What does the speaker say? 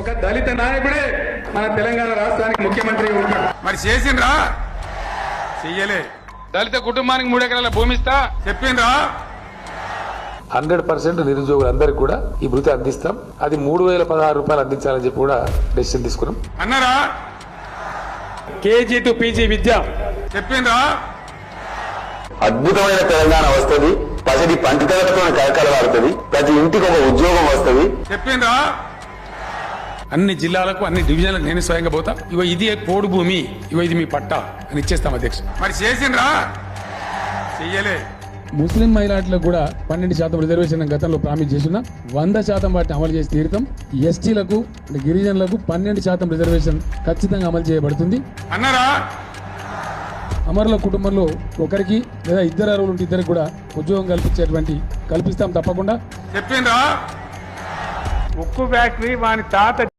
ఒక దళిత నాయకుడే మన తెలంగాణ రాష్ట్రానికి ముఖ్యమంత్రి ఉంటాడు. మరి చేసిండ్రా? చెయ్యలే. దళిత కుటుంబానికి 3 ఎకరాల భూమి ఇస్తా చెప్పిండ్రా? 100% నిరుద్యోగులందరికీ కూడా ఈ భృతి అందిస్తాం. అది 3016 రూపాయలు అందించాలని చెప్పి కూడా డెసిషన్ తీసుకున్నాం. అన్నారా? కేజీ టు పీజీ విద్య చెప్పిండ్రా? అద్భుతమైన తెలంగాణ వస్తుంది. పసిడి పంటతో కలకలవాడుతుంది. ప్రతి ఇంటికి ఒక ఉద్యోగం వస్తుంది. చెప్పిండ్రా? అన్ని జిల్లాలకు అన్ని డివిజన్లకు నేను స్వయంగా పోతా. ఇగో ఇది పోడు భూమి, ఇగో ఇది మీ పట్టా అని ఇచ్చేస్తాం అధ్యక్ష. మరి చేసిండ్రా? చెయ్యలే. ముస్లిం మైనార్టీలకు కూడా 12% రిజర్వేషన్ గతంలో ప్రామిస్ చేసిన 100% వాటిని అమలు చేసి తీరుతాం. ఎస్టీలకు గిరిజనులకు 12% రిజర్వేషన్ ఖచ్చితంగా అమలు చేయబడుతుంది. అన్నారా? అమరుల కుటుంబంలో ఒకరికి లేదా 2 అరువులు ఉంటే 2 కూడా ఉద్యోగం కల్పిస్తాం తప్పకుండా. చెప్పిండ్రా? ఉక్కు ఫ్యాక్టరీ వాని తాత